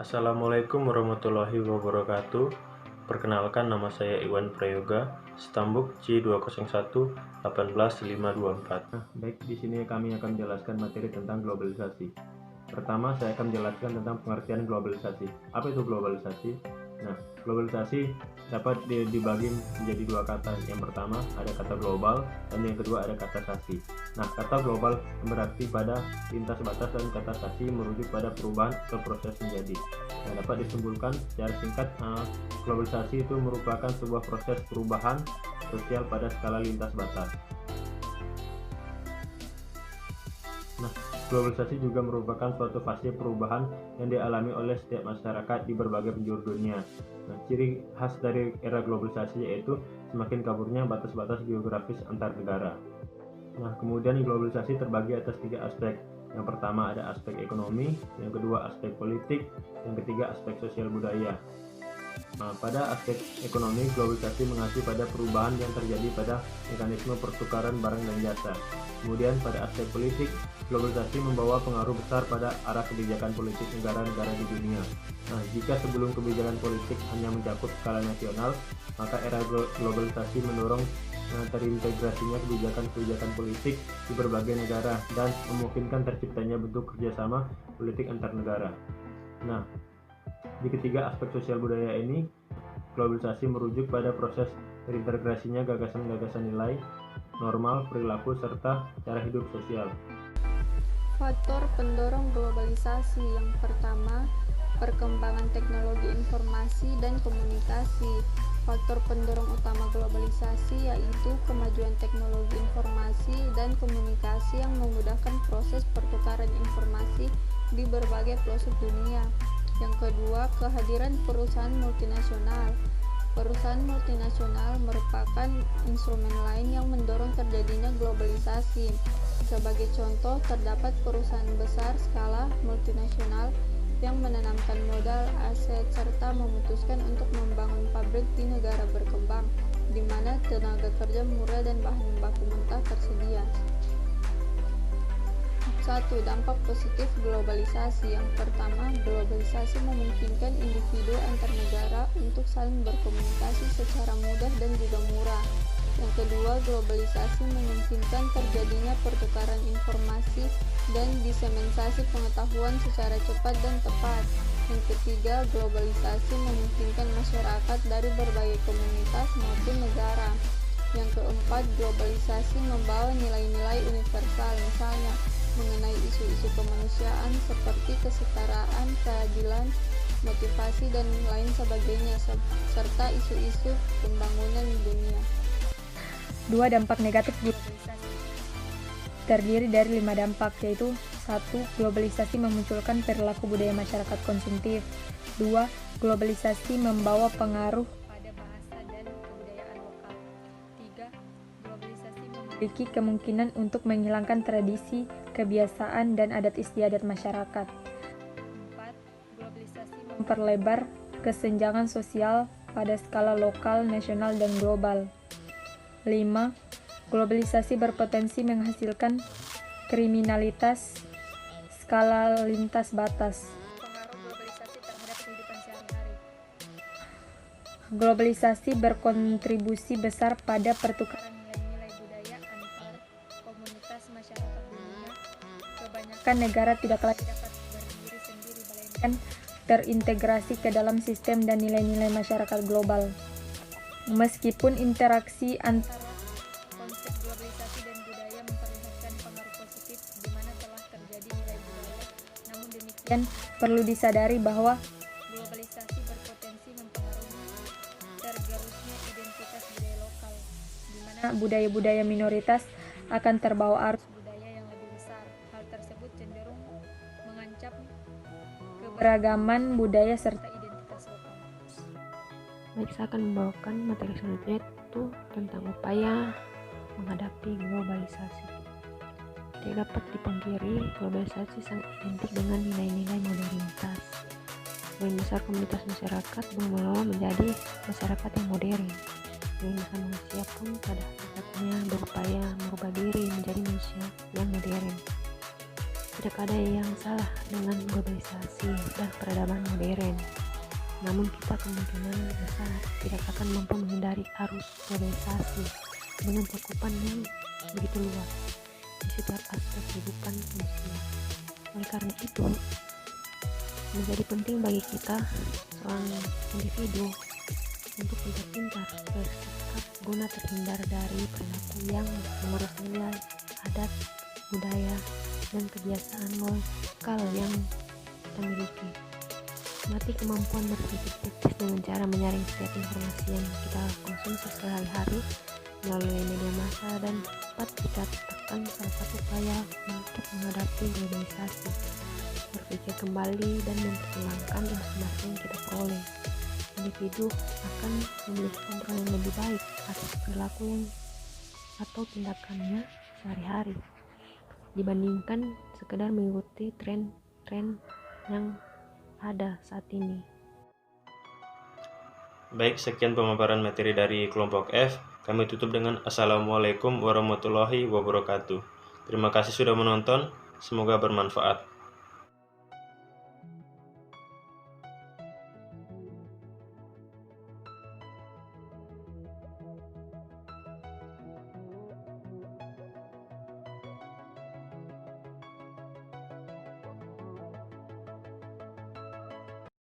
Assalamualaikum warahmatullahi wabarakatuh. Perkenalkan, nama saya Iwan Prayoga, Stambuk C201-18524. Baik, di sini kami akan menjelaskan materi tentang globalisasi. Pertama, saya akan menjelaskan tentang pengertian globalisasi. Apa itu globalisasi? Nah, globalisasi dapat dibagi menjadi dua kata. Yang pertama ada kata global dan yang kedua ada kata sasi. Nah, kata global berarti pada lintas batas dan kata sasi merujuk pada perubahan atau proses menjadi. Nah, dapat disimpulkan secara singkat, globalisasi itu merupakan sebuah proses perubahan sosial pada skala lintas batas. Nah, globalisasi juga merupakan suatu fase perubahan yang dialami oleh setiap masyarakat di berbagai penjuru dunia. Nah, ciri khas dari era globalisasi yaitu semakin kaburnya batas-batas geografis antar negara. Nah, kemudian globalisasi terbagi atas tiga aspek. Yang pertama ada aspek ekonomi, yang kedua aspek politik, yang ketiga aspek sosial budaya. Nah, pada aspek ekonomi, globalisasi mengacu pada perubahan yang terjadi pada mekanisme pertukaran barang dan jasa. Kemudian pada aspek politik, globalisasi membawa pengaruh besar pada arah kebijakan politik negara-negara di dunia. Nah, jika sebelum kebijakan politik hanya mencakup skala nasional, maka era globalisasi mendorong terintegrasinya kebijakan-kebijakan politik di berbagai negara dan memungkinkan terciptanya bentuk kerjasama politik antar negara. Nah, di ketiga aspek sosial budaya ini, globalisasi merujuk pada proses terintegrasinya gagasan-gagasan nilai, normal, perilaku, serta cara hidup sosial. Faktor pendorong globalisasi yang pertama, perkembangan teknologi informasi dan komunikasi. Faktor pendorong utama globalisasi yaitu kemajuan teknologi informasi dan komunikasi yang memudahkan proses pertukaran informasi di berbagai pelosok dunia. Yang kedua, kehadiran perusahaan multinasional. Perusahaan multinasional merupakan instrumen lain yang mendorong terjadinya globalisasi. Sebagai contoh, terdapat perusahaan besar skala multinasional yang menanamkan modal, aset, serta memutuskan untuk membangun pabrik di negara berkembang, di mana tenaga kerja murah dan bahan baku mentah tersedia. 1. Dampak positif globalisasi. Yang pertama, globalisasi memungkinkan individu antar negara untuk saling berkomunikasi secara mudah dan juga murah. Yang kedua, globalisasi memungkinkan terjadinya pertukaran informasi dan diseminasi pengetahuan secara cepat dan tepat. Yang ketiga, globalisasi memungkinkan masyarakat dari berbagai komunitas maupun negara. Yang keempat, globalisasi membawa nilai-nilai universal, misalnya mengenai isu-isu kemanusiaan seperti kesetaraan, keadilan, motivasi, dan lain sebagainya, serta isu-isu pembangunan dunia. 2. Dampak negatif globalisasi terdiri dari 5 dampak, yaitu 1. Globalisasi memunculkan perilaku budaya masyarakat konsumtif. 2. Globalisasi membawa pengaruh pada bahasa dan kebudayaan lokal. 3. Globalisasi memiliki kemungkinan untuk menghilangkan tradisi, kebiasaan, dan adat istiadat masyarakat. 4. Globalisasi memperlebar kesenjangan sosial pada skala lokal, nasional, dan global. 5. Globalisasi berpotensi menghasilkan kriminalitas skala lintas batas. Pengaruh globalisasi terhadap kehidupan sehari-hari. Globalisasi berkontribusi besar pada pertukaran nilai-nilai budaya antar komunitas masyarakat dunia. Kebanyakan negara tidak lagi dapat berdiri sendiri, melainkan terintegrasi ke dalam sistem dan nilai-nilai masyarakat global. Meskipun interaksi antara konsep globalisasi dan budaya memperlihatkan pengaruh positif di mana telah terjadi nilai budaya, namun demikian perlu disadari bahwa globalisasi berpotensi mempengaruhi tergerusnya identitas budaya lokal, di mana budaya-budaya minoritas akan terbawa arus budaya yang lebih besar. Hal tersebut cenderung mengancam keberagaman budaya serta identitas lokal. Baik, saya akan membawakan materi selanjutnya yaitu tentang upaya menghadapi globalisasi. Tidak dapat dipungkiri, globalisasi sangat identik dengan nilai-nilai modernitas. Sebagian besar komunitas masyarakat bermula menjadi masyarakat yang modern. Kebanyakan manusia pun pada hakikatnya berupaya merubah diri menjadi manusia yang modern. Tidak ada yang salah dengan globalisasi dan peradaban modern. Namun kita kemungkinan besar tidak akan mampu menghindari arus globalisasi dengan cakupan yang begitu luas di setiap aspek kehidupan manusia. Oleh karena itu, menjadi penting bagi kita seorang individu untuk pintar-pintar bersikap guna terhindar dari perilaku yang mengurus nilai, adat, budaya, dan kebiasaan lokal yang kita miliki. Melatih kemampuan berpikir kritis dengan cara menyaring setiap informasi yang kita konsumsi sehari-hari melalui media massa, dan dapat dikatakan salah satu upaya untuk menghadapi globalisasi. Berpikir kembali dan mempertimbangkan informasi yang kita peroleh, individu akan memiliki kontrol yang lebih baik atas perilaku yang atau tindakannya sehari-hari dibandingkan sekedar mengikuti tren-tren yang ada saat ini. Baik, sekian pemaparan materi dari kelompok F. Kami tutup dengan Assalamualaikum warahmatullahi wabarakatuh. Terima kasih sudah menonton, semoga bermanfaat.